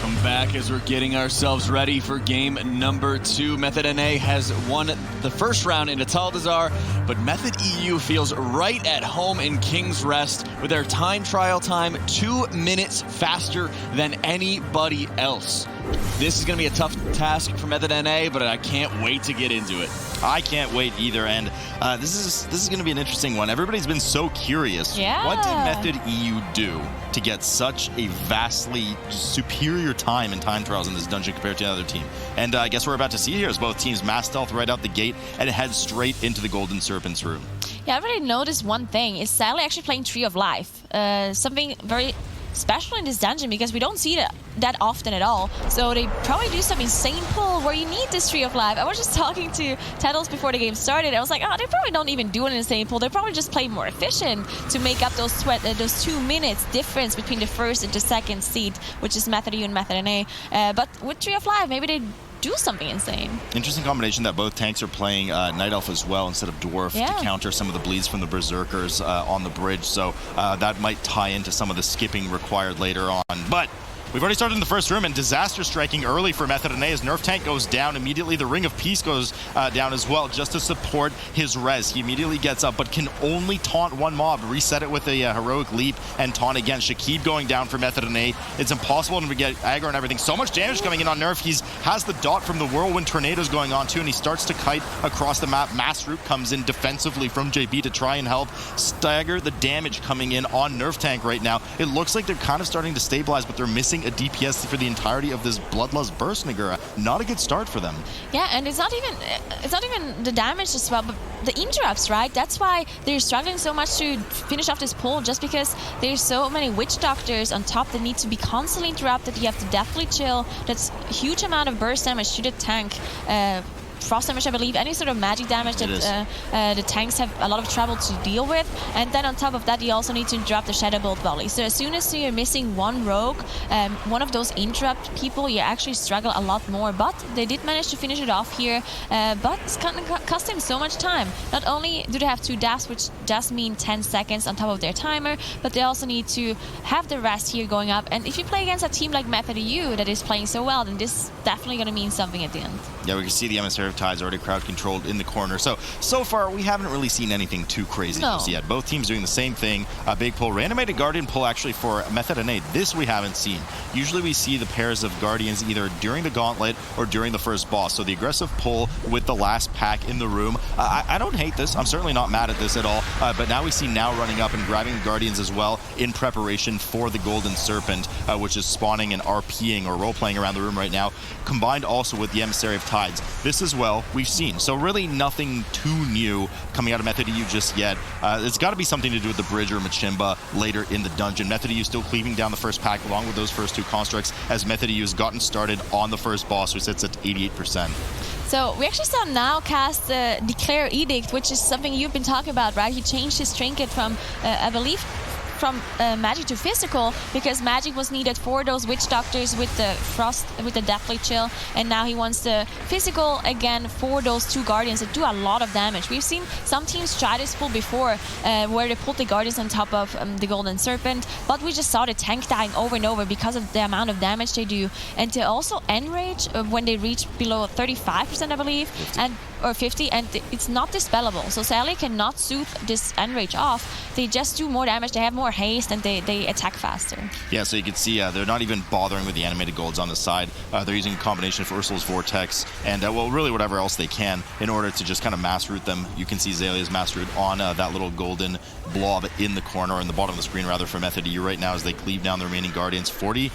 Welcome back as we're getting ourselves ready for game number 2. Method NA has won the first round in Italdazar, but Method EU feels right at home in King's Rest with their time trial time 2 minutes faster than anybody else. This is going to be a tough task for Method NA, but I can't wait to get into it. I can't wait either, and this is going to be an interesting one. Everybody's been so curious. Yeah. What did Method EU do to get such a vastly superior time in time trials in this dungeon compared to another team? And I guess we're about to see here as both teams mass stealth right out the gate and head straight into the Golden Serpent's room. Yeah, I really noticed one thing. Is Sally actually playing Tree of Life? Something very special in this dungeon because we don't see that often at all. So they probably do some insane pull where you need this Tree of Life. I was just talking to Teddles before the game started. I was like, oh, they probably don't even do an insane pull. They probably just play more efficient to make up those 2 minutes difference between the first and the second seed, which is Method U and Method NA. But with Tree of Life, maybe they do something insane. Interesting combination that both tanks are playing Night Elf as well instead of Dwarf to counter some of the bleeds from the Berserkers on the bridge. So that might tie into some of the skipping required later on. But we've already started in the first room, and disaster striking early for Method NA as Nerf Tank goes down. Immediately, the Ring of Peace goes down as well, just to support his res. He immediately gets up, but can only taunt one mob. Reset it with a heroic leap and taunt again. Shakib going down for Method NA. It's impossible to get aggro and everything. So much damage coming in on Nerf. He has the dot from the Whirlwind Tornadoes going on too, and he starts to kite across the map. Mass Root comes in defensively from JB to try and help stagger the damage coming in on Nerf Tank right now. It looks like they're kind of starting to stabilize, but they're missing a DPS for the entirety of this Bloodlust Burst, Nagura. Not a good start for them. Yeah, and it's not even the damage as well, but the interrupts, right? That's why they're struggling so much to finish off this pull, just because there's so many Witch Doctors on top that need to be constantly interrupted. You have to definitely chill. That's a huge amount of burst damage to the tank. Frost damage, I believe, any sort of magic damage that the tanks have a lot of trouble to deal with. And then on top of that, you also need to interrupt the Shadow Bolt volley. So as soon as you're missing one rogue, one of those interrupt people, you actually struggle a lot more. But they did manage to finish it off here, but it's kind of costing so much time. Not only do they have 2 deaths, which does mean 10 seconds on top of their timer, but they also need to have the rest here going up. And if you play against a team like Method EU that is playing so well, then this is definitely going to mean something at the end. Yeah, we can see the Emissary of Tides already crowd controlled in the corner. So far, we haven't really seen anything too crazy just yet. Both teams doing the same thing. A big pull. Reanimated Guardian pull actually for Method NA. This we haven't seen. Usually we see the pairs of Guardians either during the Gauntlet or during the first boss. So the aggressive pull with the last pack in the room. I don't hate this. I'm certainly not mad at this at all. But now we see Now running up and grabbing the Guardians as well in preparation for the Golden Serpent, which is spawning and RPing or role-playing around the room right now, combined also with the Emissary of Tides. This as well we've seen. So really nothing too new coming out of Method EU just yet. It's got to be something to do with the bridge or Machimba later in the dungeon. Method EU still cleaving down the first pack along with those first 2 constructs as Method EU has gotten started on the first boss, which sits at 88%. So we actually saw Now cast Declare Edict, which is something you've been talking about, right? He changed his trinket from, I believe, from magic to physical, because magic was needed for those Witch Doctors with the Frost, with the Deathly Chill, and now he wants the physical again for those 2 Guardians that do a lot of damage. We've seen some teams try this pull before, where they put the Guardians on top of the Golden Serpent, but we just saw the tank dying over and over because of the amount of damage they do. And they also enrage when they reach below 35%, I believe, 50. Or 50, and it's not dispellable. So Sally cannot soothe this enrage off. They just do more damage, they have more haste, and they attack faster. Yeah, so you can see they're not even bothering with the animated golds on the side. They're using a combination of Ursula's Vortex and, well, really whatever else they can in order to just kind of mass root them. You can see Zalia's mass root on that little golden blob in the corner, or in the bottom of the screen rather, for Method EU right now as they cleave down the remaining Guardians. 40%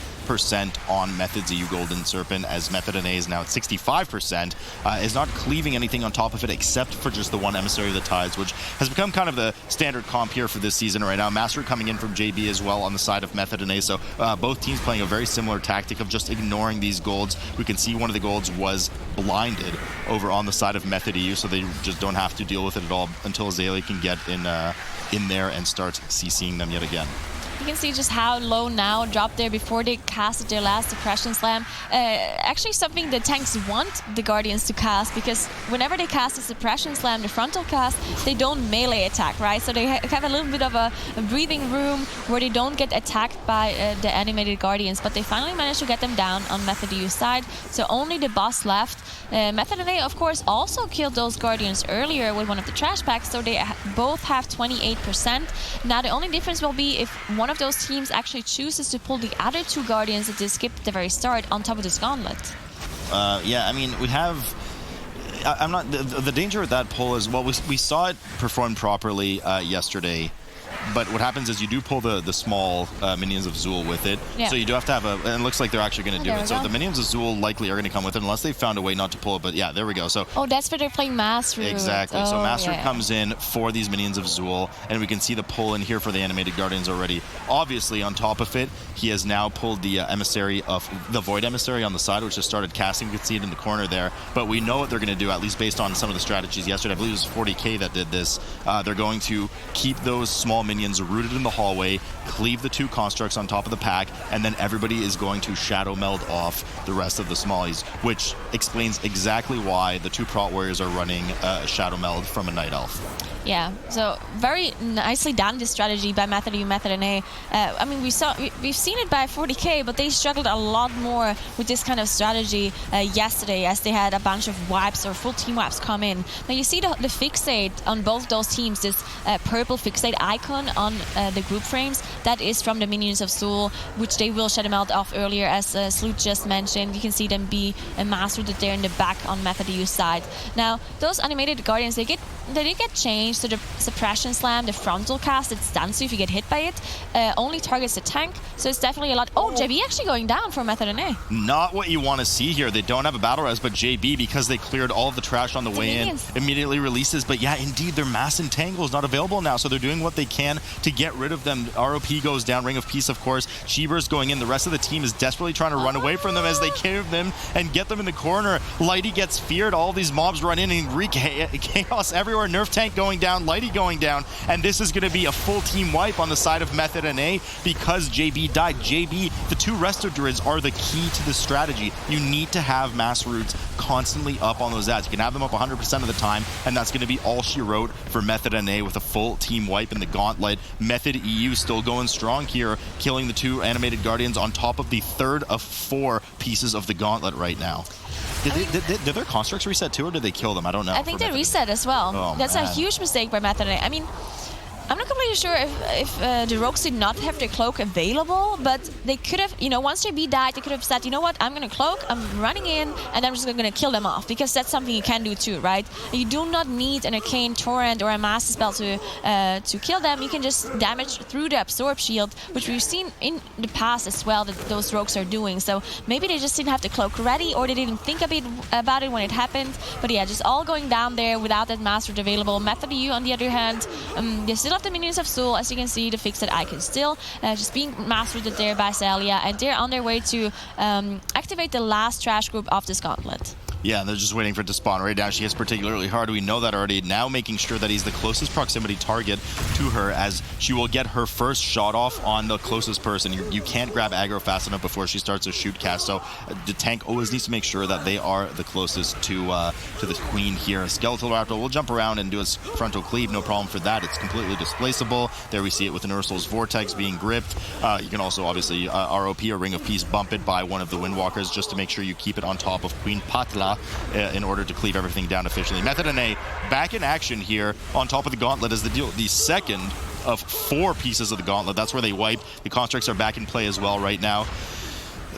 on Method's EU Golden Serpent, as Method NA is now at 65%. Is not cleaving anything on top of it except for just the one Emissary of the Tides, which has become kind of the standard comp here for this season right now. Master coming in from JB as well on the side of Method NA. So both teams playing a very similar tactic of just ignoring these golds. We can see one of the golds was blinded over on the side of Method EU, so they just don't have to deal with it at all until Azalea can get in there and start CCing them yet again. You can see just how low now dropped there before they casted their last Suppression Slam. Actually something the tanks want the Guardians to cast, because whenever they cast a Suppression Slam, the frontal cast, they don't melee attack, right? So they have a little bit of a breathing room where they don't get attacked by the animated Guardians, but they finally managed to get them down on Method EU's side. So only the boss left. Method NA, of course, also killed those Guardians earlier with one of the trash packs, so they both have 28%. Now the only difference will be if one of those teams actually chooses to pull the other two Guardians that they skipped at the very start on top of this gauntlet. Yeah, I mean, we have... I'm not... The danger with that pull is, well, we saw it perform properly yesterday. But what happens is you do pull the small minions of Zool with it. Yeah. So you do have to have a... And it looks like they're actually going to do it. So the minions of Zool likely are going to come with it unless they found a way not to pull it. But yeah, there we go. So... Oh, that's where they're playing Mass Root. Exactly. So Mass Root comes in for these minions of Zool. And we can see the pull in here for the animated Guardians already. Obviously, on top of it, he has now pulled the emissary of... The Void Emissary on the side, which just started casting. You can see it in the corner there. But we know what they're going to do, at least based on some of the strategies yesterday. I believe it was 40K that did this. They're going to keep those small minions rooted in the hallway, cleave the two constructs on top of the pack, and then everybody is going to shadow meld off the rest of the smallies, which explains exactly why the two Prot Warriors are running shadow meld from a Night Elf. Yeah, so very nicely done, this strategy by Method EU, Method NA. I mean, we've seen it by 40K, but they struggled a lot more with this kind of strategy yesterday, as they had a bunch of wipes or full team wipes come in. Now you see the fixate on both those teams, this purple fixate icon on the group frames, that is from the minions of Zool, which they will shadow meld off earlier, as Sloot just mentioned. You can see them be mastered there in the back on Method EU's side. Now, those animated Guardians, they did get changed. So the Suppression Slam, the frontal cast, it stuns you if you get hit by it, only targets the tank, so it's definitely a lot. Oh, JB actually going down for Method NA. Not what you want to see here. They don't have a battle res, but JB, because they cleared all of the trash on the way in, immediately releases. But yeah, indeed, their Mass Entangle is not available now, so they're doing what they can to get rid of them. ROP goes down, Ring of Peace, of course. Cheever's going in. The rest of the team is desperately trying to run away from them as they kill them and get them in the corner. Lighty gets feared. All these mobs run in and wreak chaos everywhere. Nerf tank going down, Lighty going down, and this is going to be a full team wipe on the side of Method NA because JB died. JB, the two Resto Druids are the key to this strategy. You need to have Mass Roots constantly up on those ads. You can have them up 100% of the time, and that's going to be all she wrote for Method NA with a full team wipe in the gauntlet. Method EU still going strong here, killing the two animated Guardians on top of the third of 4 pieces of the gauntlet right now. Did their constructs reset too, or did they kill them? I don't know. I think they reset as well. Oh, that's a huge mistake by Method NA. I mean, I'm not completely sure if the Rogues did not have their cloak available, but they could have, you know, once JB died, they could have said, you know what, I'm going to cloak, I'm running in, and I'm just going to kill them off, because that's something you can do too, right? You do not need an Arcane Torrent or a Master Spell to kill them. You can just damage through the Absorb Shield, which we've seen in the past as well that those Rogues are doing. So maybe they just didn't have the cloak ready, or they didn't think about it when it happened. But yeah, just all going down there without that Master available. Method EU, on the other hand, they still have the minions of Zool. As you can see, the fixed icon still just being mastered there by Celia, and they're on their way to activate the last trash group of this gauntlet. Yeah, they're just waiting for it to spawn right now. She hits particularly hard. We know that already. Now making sure that he's the closest proximity target to her, as she will get her first shot off on the closest person. You can't grab aggro fast enough before she starts to shoot cast. So the tank always needs to make sure that they are the closest to the queen here. Skeletal Raptor will jump around and do his frontal cleave. No problem for that. It's completely displaceable. There we see it with an Ursul's Vortex being gripped. You can also obviously ROP or Ring of Peace bump it by one of the Windwalkers just to make sure you keep it on top of Queen Patla in order to cleave everything down efficiently. Method NA back in action here on top of the gauntlet as the second of 4 pieces of the gauntlet. That's where they wipe. The constructs are back in play as well right now.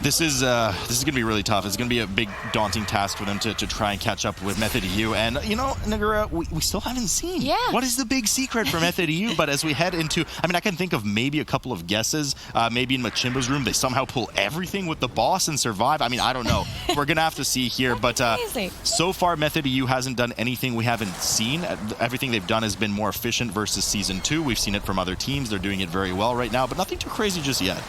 This is going to be really tough. It's going to be a big, daunting task for them to try and catch up with Method EU. And, you know, Nagura, we still haven't seen. Yeah. What is the big secret for Method EU? But as we head into, I mean, I can think of maybe a couple of guesses. Maybe in Machimba's room, they somehow pull everything with the boss and survive. I mean, I don't know. We're going to have to see here. But so far, Method EU hasn't done anything we haven't seen. Everything they've done has been more efficient versus Season 2. We've seen it from other teams. They're doing it very well right now, but nothing too crazy just yet.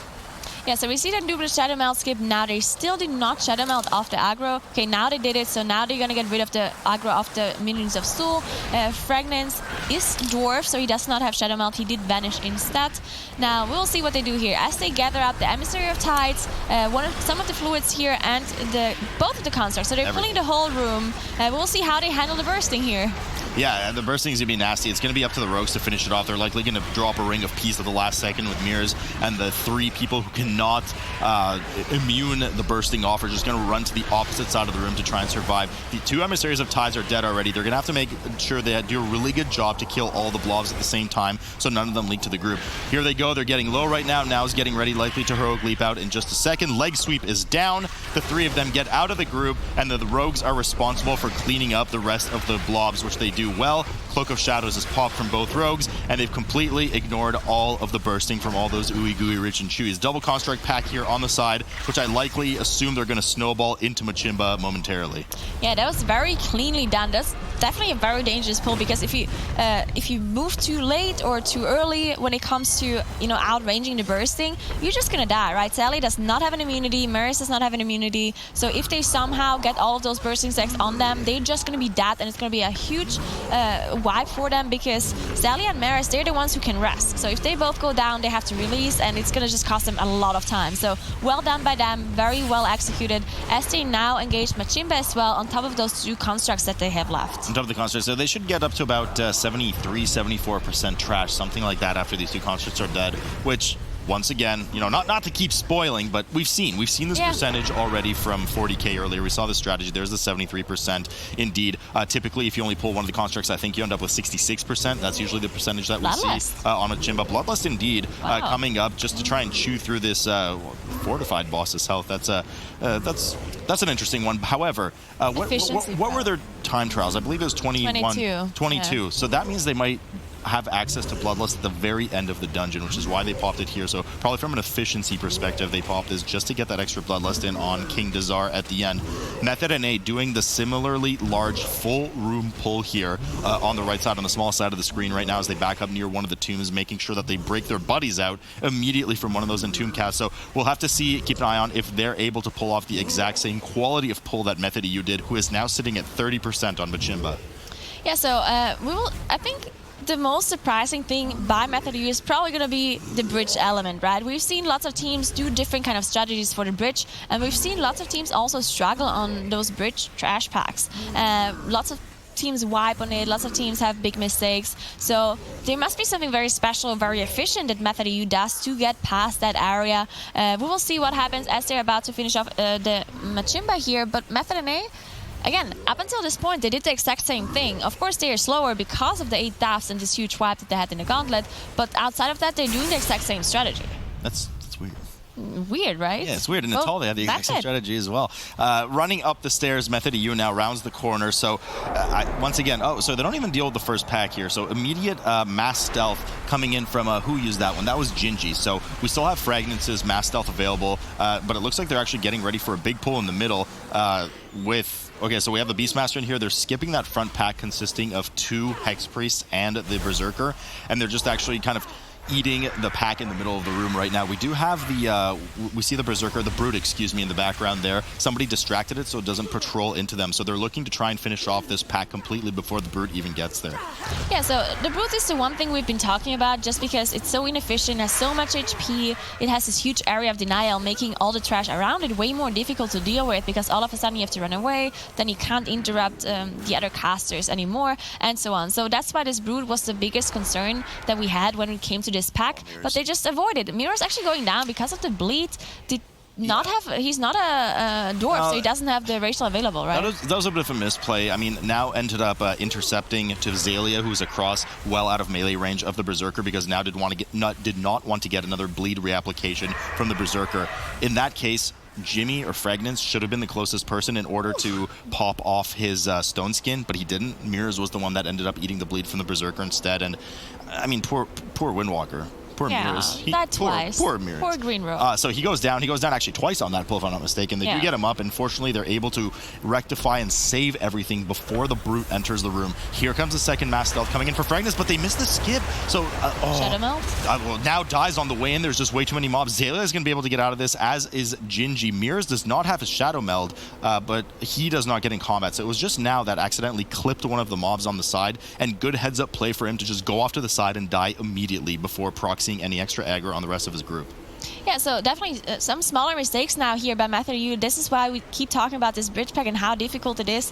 Yeah, so we see them do the Shadow Melt skip. Now they still did not Shadow Melt off the aggro. Okay, now they did it, so now they're gonna get rid of the aggro of the minions of Sul. Fragments is Dwarf, so he does not have Shadow Melt. He did vanish instead. Now we'll see what they do here as they gather up the Emissary of Tides, some of the fluids here, and both of the constructs. So they're filling the whole room. We'll see how they handle the bursting here. Yeah, the bursting is going to be nasty. It's going to be up to the Rogues to finish it off. They're likely going to drop a Ring of Peace at the last second with Mirrors, and the 3 people who cannot immune the bursting off are just going to run to the opposite side of the room to try and survive. The 2 Emissaries of Tides are dead already. They're going to have to make sure they do a really good job to kill all the blobs at the same time, so none of them leak to the group. Here they go. They're getting low right now. Now is getting ready, likely to Heroic Leap out in just a second. Leg Sweep is down. The 3 of them get out of the group, and the Rogues are responsible for cleaning up the rest of the blobs, which they do well. Cloak of Shadows is popped from both Rogues, and they've completely ignored all of the bursting from all those ooey gooey rich and chewies. Double construct pack here on the side, which I likely assume they're going to snowball into Machimba momentarily. Yeah, that was very cleanly done. That's definitely a very dangerous pull, because if you move too late or too early when it comes to outranging the bursting, you're just gonna die, right? Sally does not have an immunity, Maris does not have an immunity, so if they somehow get all of those bursting stacks on them, they're just gonna be dead, and it's gonna be a huge wipe for them, because Sally and Maris, they're the ones who can rest. So if they both go down, they have to release, and it's gonna just cost them a lot of time. So well done by them, very well executed, as they now engage Machimba as well on top of those 2 constructs that they have left. On top of the constructs, so they should get up to about 73-74% trash, something like that, after these 2 constructs are dead, which, once again, not to keep spoiling, but we've seen this percentage already from 40k earlier. We saw the strategy. There's the 73% indeed. Typically, if you only pull one of the constructs, I think you end up with 66%. That's usually the percentage that we see on a Machimba. Bloodlust indeed coming up just to try and chew through this Fortified boss's health. That's an interesting one. However, what were their time trials? I believe it was 22. Yeah. So that means they might have access to Bloodlust at the very end of the dungeon, which is why they popped it here. So probably from an efficiency perspective, they popped this just to get that extra Bloodlust in on King Dazar at the end. Method NA doing the similarly large full room pull here on the right side, on the small side of the screen right now, as they back up near one of the tombs, making sure that they break their buddies out immediately from one of those entomb casts. So we'll have to keep an eye on if they're able to pull off the exact same quality of pull that Method EU did, who is now sitting at 30% on Machimba. Yeah, so I think the most surprising thing by Method U is probably going to be the bridge element, right? We've seen lots of teams do different kind of strategies for the bridge, and we've seen lots of teams also struggle on those bridge trash packs. Lots of teams wipe on it, lots of teams have big mistakes, so there must be something very special, very efficient that Method EU does to get past that area. We will see what happens as they're about to finish off the Machimba here, but Method NA, again, up until this point, they did the exact same thing. Of course, they are slower because of the 8 deaths and this huge wipe that they had in the gauntlet, but outside of that, they're doing the exact same strategy. That's weird. Weird, right? Yeah, it's weird, and Natal, they had the exact same strategy as well. Running up the stairs, Method EU now rounds the corner, so once again, so they don't even deal with the first pack here, so immediate mass stealth coming in from, who used that one? That was Gingy, so we still have Fragrance's mass stealth available, but it looks like they're actually getting ready for a big pull in the middle Okay, so we have the Beastmaster in here. They're skipping that front pack consisting of 2 Hex Priests and the Berserker, and they're just actually kind of eating the pack in the middle of the room right now. We do have we see the Berserker, the Brute, excuse me, in the background there. Somebody distracted it so it doesn't patrol into them. So they're looking to try and finish off this pack completely before the Brute even gets there. Yeah, so the Brute is the one thing we've been talking about, just because it's so inefficient, has so much HP, it has this huge area of denial, making all the trash around it way more difficult to deal with, because all of a sudden you have to run away, then you can't interrupt the other casters anymore, and so on. So that's why this Brute was the biggest concern that we had when it came to this pack, but they just avoided. Mirror's actually going down because of the bleed. He's not a dwarf, so he doesn't have the racial available, right? That was a bit of a misplay. I mean, now ended up intercepting to Zalia, who's across well out of melee range of the Berserker, because now did not want to get another bleed reapplication from the Berserker. In that case, Jimmy or Fragnance should have been the closest person in order to pop off his stone skin, but he didn't. Mirrors was the one that ended up eating the bleed from the Berserker instead, and I mean, poor Windwalker. Poor Yeah, Mirrors. that twice. Poor Mirrors. Poor Green Row. So he goes down. He goes down actually twice on that pull, if I'm not mistaken. They do get him up, and fortunately they're able to rectify and save everything before the Brute enters the room. Here comes the second Mass Stealth coming in for Fragnes, but they miss the skip. So, Shadow Melt? Well, now dies on the way in. There's just way too many mobs. Zayla is going to be able to get out of this, as is Gingy. Mirrors does not have his Shadow Meld, but he does not get in combat. So it was just now that accidentally clipped one of the mobs on the side, and good heads-up play for him to just go off to the side and die immediately before proxying any extra aggro on the rest of his group. Yeah, so definitely some smaller mistakes now here by Method EU. This is why we keep talking about this bridge pack and how difficult it is.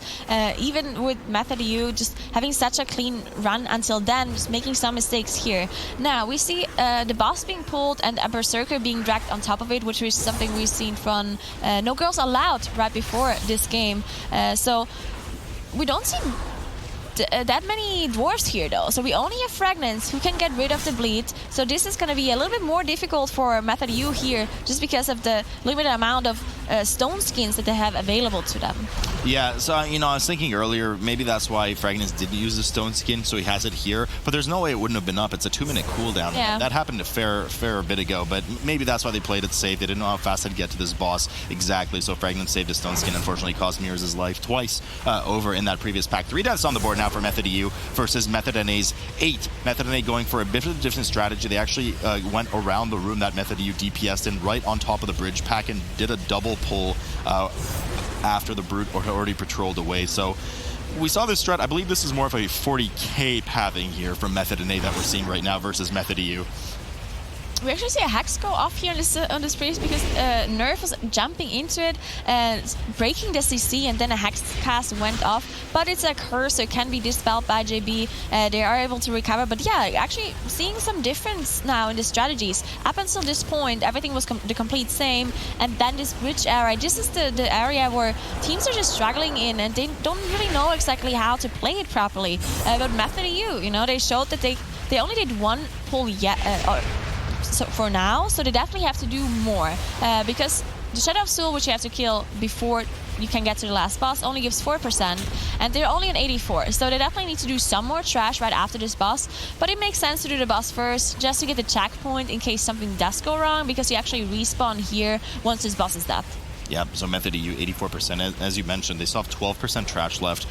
Even with Method EU just having such a clean run until then, just making some mistakes here. Now, we see the boss being pulled and a Berserker being dragged on top of it, which is something we've seen from No Girls Allowed right before this game. So we don't see that many dwarves here though, so we only have Fragments who can get rid of the bleed, so this is going to be a little bit more difficult for Method U here just because of the limited amount of stone skins that they have available to them. Yeah, so I was thinking earlier, maybe that's why Fragments didn't use the stone skin, so he has it here, but there's no way it wouldn't have been up. It's a 2-minute cooldown. Yeah. That happened a fair bit ago, but maybe that's why they played it safe. They didn't know how fast they'd get to this boss exactly, so Fragments saved his stone skin. Unfortunately, cost Mirrors his life twice over in that previous pack. 3 deaths on the board now for Method EU versus Method NA's 8. Method NA going for a bit of a different strategy. They actually went around the room that Method EU DPS'd in right on top of the bridge pack and did a double pull after the Brute already patrolled away. So we saw this strat. I believe this is more of a 40k pathing here from Method NA that we're seeing right now versus Method EU. We actually see a Hex go off here on this breeze because Nerf was jumping into it and breaking the CC, and then a Hex cast went off. But it's a curse, so it can be dispelled by JB. They are able to recover. But yeah, actually seeing some difference now in the strategies. Up until this point, everything was the complete same. And then this bridge area, this is the area where teams are just struggling in and they don't really know exactly how to play it properly. But Method EU, they showed that they only did one pull yet. So for now, so they definitely have to do more because the Shadow of Soul, which you have to kill before you can get to the last boss, only gives 4%, and they're only on 84, so they definitely need to do some more trash right after this boss. But it makes sense to do the boss first, just to get the checkpoint in case something does go wrong, because you actually respawn here once this boss is dead. Yeah, so Method EU 84%. As you mentioned, they still have 12% trash left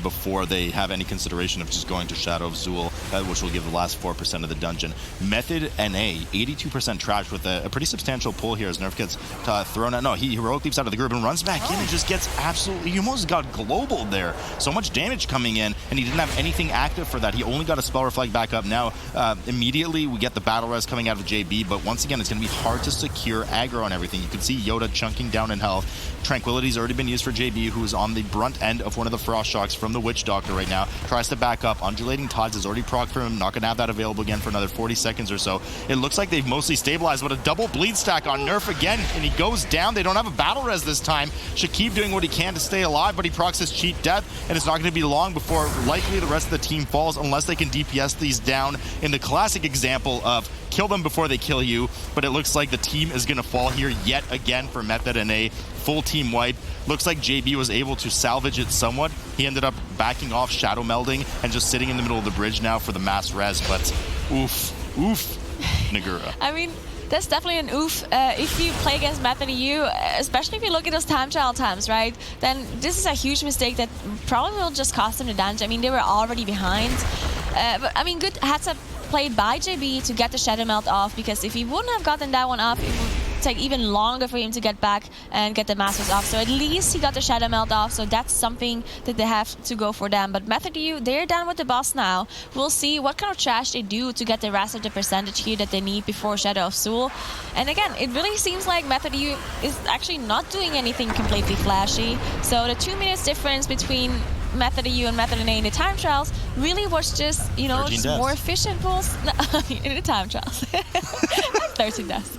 before they have any consideration of just going to Shadow of Zool, which will give the last 4% of the dungeon. Method NA 82% trash with a pretty substantial pull here as Nerf gets thrown out. No, he heroic leaps out of the group and runs back in and just gets absolutely, he almost got global there. So much damage coming in, and he didn't have anything active for that. He only got a Spell Reflect back up. Now, immediately we get the Battle Res coming out of JB, but once again, it's going to be hard to secure aggro on everything. You can see Yoda chunking down in health. Tranquility's already been used for JB, who's on the brunt end of one of the Frost Shocks from the Witch Doctor right now. Tries to back up. Undulating Tides is already proc for him. Not going to have that available again for another 40 seconds or so. It looks like they've mostly stabilized, but a double bleed stack on Nerf again, and he goes down. They don't have a battle res this time. Shakib doing what he can to stay alive, but he procs his cheat death, and it's not going to be long before likely the rest of the team falls unless they can DPS these down in the classic example of kill them before they kill you. But it looks like the team is going to fall here yet again for Method NA. Full team wipe. Looks like JB was able to salvage it somewhat. He ended up backing off, shadow melding, and just sitting in the middle of the bridge now for the mass res. But oof, Nagura. I mean, that's definitely an oof. If you play against Method EU, especially if you look at those time trial times, right? Then this is a huge mistake that probably will just cost them the dungeon. I mean, they were already behind. But I mean, good heads up played by JB to get the Shadow Melt off, because if he wouldn't have gotten that one off, it would take even longer for him to get back and get the Masters off. So at least he got the Shadow Melt off, so that's something that they have to go for them. But Method EU, they're done with the boss now. We'll see what kind of trash they do to get the rest of the percentage here that they need before Shadow of Soul. And again, it really seems like Method EU is actually not doing anything completely flashy. So the 2 minutes difference between Method EU and Method NA in the time trials really was just, just more efficient pulls. No, in the time trials. 13 deaths.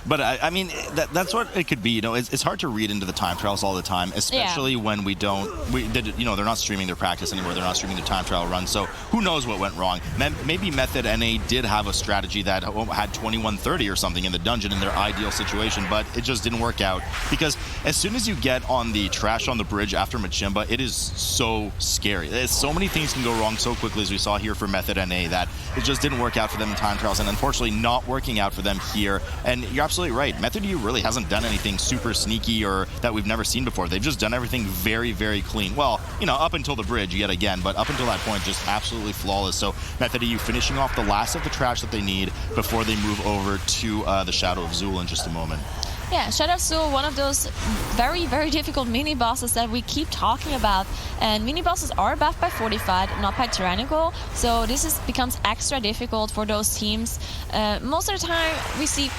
But I mean, that's what it could be. You know, it's hard to read into the time trials all the time, especially when they're not streaming their practice anymore. They're not streaming their time trial run. So who knows what went wrong? Maybe Method NA did have a strategy that had 21-30 or something in the dungeon in their ideal situation, but it just didn't work out. Because as soon as you get on the trash on the bridge after Machimba, it is so scary. So many things can go wrong so quickly, as we saw here for Method NA, that it just didn't work out for them in time trials, and unfortunately not working out for them here. And you're absolutely right. Method U really hasn't done anything super sneaky or that we've never seen before. They've just done everything very, very clean. Well, you know, up until the bridge yet again, but up until that point, just absolutely flawless. So Method EU finishing off the last of the trash that they need before they move over to the Shadow of Zul in just a moment. Yeah, Shadow of Zul, one of those very, very difficult mini-bosses that we keep talking about. And mini-bosses are buffed by Fortified, not by Tyrannical. So this becomes extra difficult for those teams. Most of the time, we see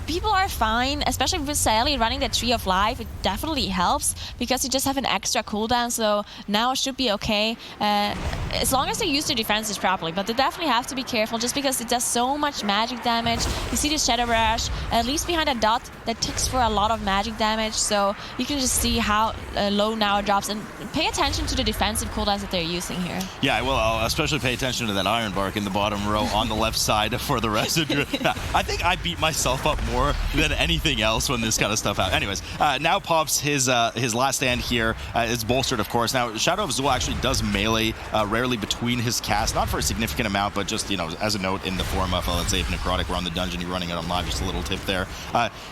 people are fine, especially with Sally running the Tree of Life. It definitely helps because you just have an extra cooldown, so now it should be okay. As long as they use their defenses properly, but they definitely have to be careful just because it does so much magic damage. You see the Shadow Rush, at least behind a dot, that ticks for a lot of magic damage, so you can just see how low now it drops, and pay attention to the defensive cooldowns that they're using here. Yeah, I will. I'll especially pay attention to that Iron Bark in the bottom row on the left side for the rest of it. I think I beat myself up more than anything else when this kind of stuff happens. Anyways, now Pops his last stand here. It's bolstered, of course. Now, Shadow of Zul actually does melee rarely between his casts, not for a significant amount, but just, you know, as a note in the form of, let's say, if Necrotic were on the dungeon, you're running it on live, just a little tip there.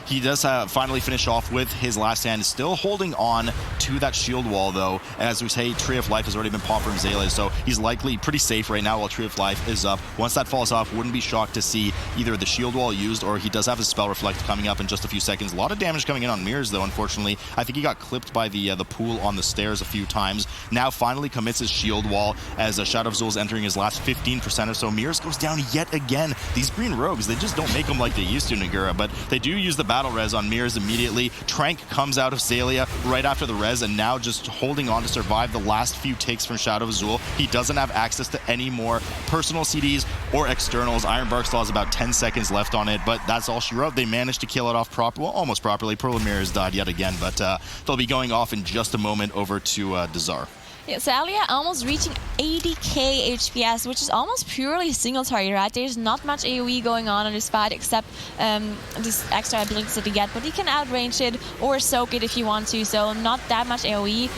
He does finally finish off with his last stand, still holding on to that shield wall, though. As we say, Tree of Life has already been popped from Zayla, so he's likely pretty safe right now while Tree of Life is up. Once that falls off, wouldn't be shocked to see either the shield wall used or he does have his Spell Reflect coming up in just a few seconds. A lot of damage coming in on Mirrors, though, unfortunately. I think he got clipped by the pool on the stairs a few times. Now finally commits his shield wall as Shadow of Zul is entering his last 15% or so. Mirrors goes down yet again. These green rogues, they just don't make them like they used to, Nagura, but they do use the battle res on Mirrors immediately. Trank comes out of Zalia right after the res and now just holding on to survive the last few takes from Shadow of Zul. He doesn't have access to any more personal CDs or externals. Iron Bark still has about 10 seconds left on it, but that's all she wrote. They managed to kill it off almost properly. Pearl of Mirrors died yet again, but they'll be going off in just a moment over to Dazar. Yeah, Zalia almost reaching 80k HPS, which is almost purely single target, right? There's not much AoE going on this fight except this extra abilities that you get, but he can outrange it or soak it if you want to, so not that much AoE.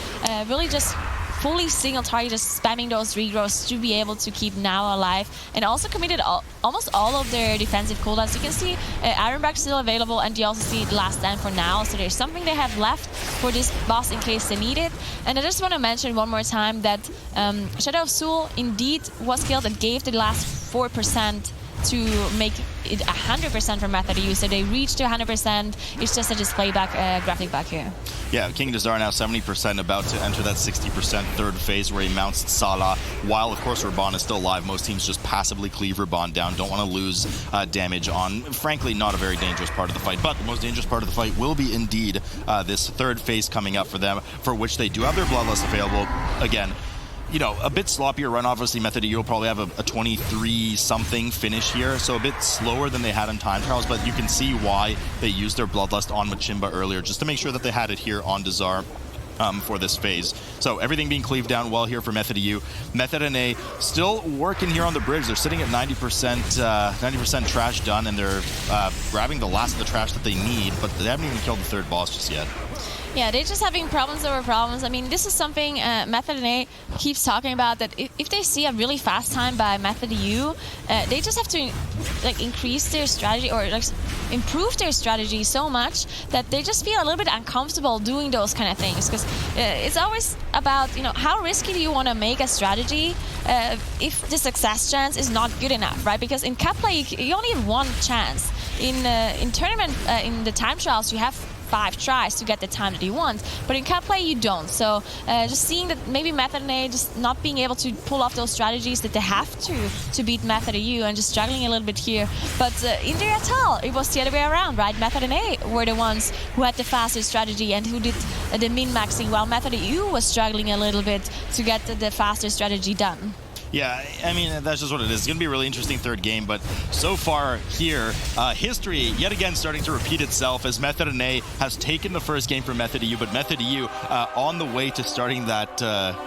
Really just fully single target, just spamming those regrowths to be able to keep Now alive, and also committed almost all of their defensive cooldowns. You can see Ironback still available, and you also see Last Stand for Now, so there's something they have left for this boss in case they need it. And I just want to mention one more time that Shadow of Zul indeed was killed and gave the last 4% to make it 100% for Method use. So they reached to 100%. It's just a display graphic back here. Yeah, King Dazar now 70%, about to enter that 60% third phase where he mounts Salah. While, of course, Raban is still alive, most teams just passively cleave Raban down. Don't want to lose damage on, frankly, not a very dangerous part of the fight. But the most dangerous part of the fight will be indeed this third phase coming up for them, for which they do have their Bloodlust available. Again, you know, a bit sloppier run. Obviously, Method EU will probably have a 23-something finish here, so a bit slower than they had in time trials, but you can see why they used their Bloodlust on Machimba earlier, just to make sure that they had it here on Dazar for this phase. So everything being cleaved down well here for Method EU. Method NA still working here on the bridge. They're sitting at 90% trash done, and they're grabbing the last of the trash that they need, but they haven't even killed the third boss just yet. Yeah, they're just having problems over problems. I mean, this is something Method NA keeps talking about, that if they see a really fast time by Method EU, they just have to like increase their strategy or like improve their strategy so much that they just feel a little bit uncomfortable doing those kind of things. Because it's always about, you know, how risky do you want to make a strategy if the success chance is not good enough, right? Because in cup play, you only have one chance. In tournament, in the time trials, you have 5 tries to get the time that you want, but in cup play you don't. So just seeing that maybe Method NA just not being able to pull off those strategies that they have to beat Method EU, and just struggling a little bit here. But in their Atal, it was the other way around, right? Method NA were the ones who had the faster strategy and who did the min-maxing, while Method EU was struggling a little bit to get the faster strategy done. Yeah, I mean, that's just what it is. It's going to be a really interesting third game, but so far here, history yet again starting to repeat itself as Method NA has taken the first game from Method EU, but Method EU on the way to starting that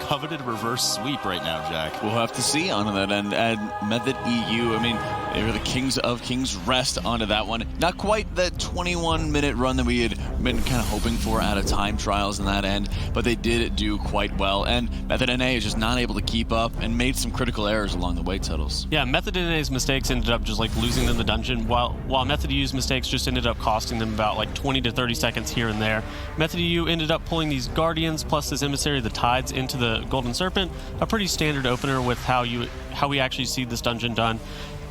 coveted reverse sweep right now, Jack. We'll have to see on that end. And Method EU, I mean, they were the kings of King's Rest onto that one. Not quite that 21-minute run that we had been kind of hoping for out of time trials in that end, but they did do quite well. And Method NA is just not able to keep up and made some critical errors along the way, Tuttles. Yeah, Method NA's mistakes ended up just like losing them the dungeon, while Method U's mistakes just ended up costing them about like 20 to 30 seconds here and there. Method EU ended up pulling these Guardians plus this Emissary of the Tides into the Golden Serpent, a pretty standard opener with how we actually see this dungeon done.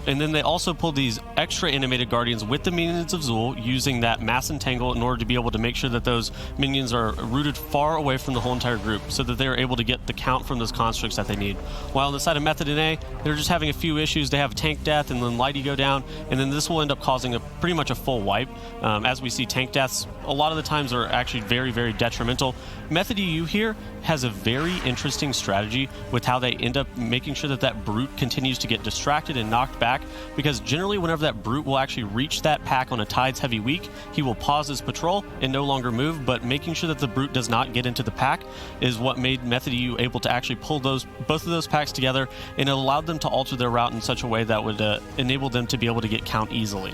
And then they also pulled these extra animated Guardians with the minions of Zul, using that Mass Entangle in order to be able to make sure that those minions are rooted far away from the whole entire group, so that they're able to get the count from those constructs that they need. While on the side of Method NA, they're just having a few issues. They have tank death and then Lighty go down, and then this will end up causing pretty much a full wipe. As we see, tank deaths a lot of the times are actually very, very detrimental. Method EU here has a very interesting strategy with how they end up making sure that that brute continues to get distracted and knocked back, because generally whenever that brute will actually reach that pack on a Tides heavy week, he will pause his patrol and no longer move, but making sure that the brute does not get into the pack is what made Method EU able to actually pull both of those packs together, and it allowed them to alter their route in such a way that would enable them to be able to get count easily.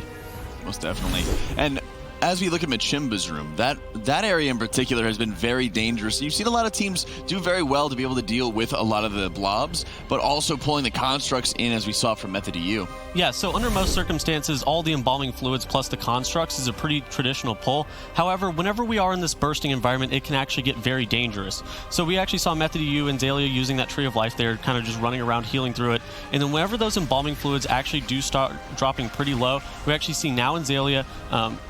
Most definitely. And as we look at Machimba's room, that area in particular has been very dangerous. You've seen a lot of teams do very well to be able to deal with a lot of the blobs, but also pulling the constructs in, as we saw from Method EU. Yeah, so under most circumstances, all the embalming fluids plus the constructs is a pretty traditional pull. However, whenever we are in this bursting environment, it can actually get very dangerous. So we actually saw Method EU and Zalia using that Tree of Life there, kind of just running around healing through it. And then whenever those embalming fluids actually do start dropping pretty low, we actually see now in Zalia,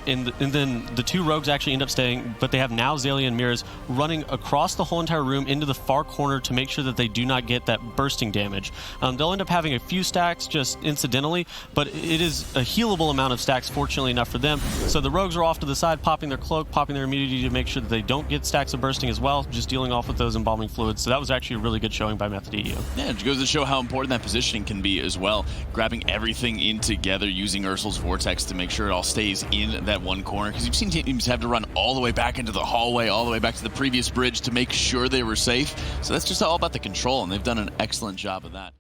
and then the two rogues actually end up staying, but they have now Zalia and Mirrors running across the whole entire room into the far corner to make sure that they do not get that bursting damage. They'll end up having a few stacks just incidentally, but it is a healable amount of stacks, fortunately enough for them. So the rogues are off to the side, popping their cloak, popping their immunity to make sure that they don't get stacks of bursting as well, just dealing off with those embalming fluids. So that was actually a really good showing by Method EU. Yeah, it goes to show how important that positioning can be as well. Grabbing everything in together, using Ursul's Vortex to make sure it all stays in that one corner, because you've seen teams have to run all the way back into the hallway, all the way back to the previous bridge to make sure they were safe. So that's just all about the control, and they've done an excellent job of that.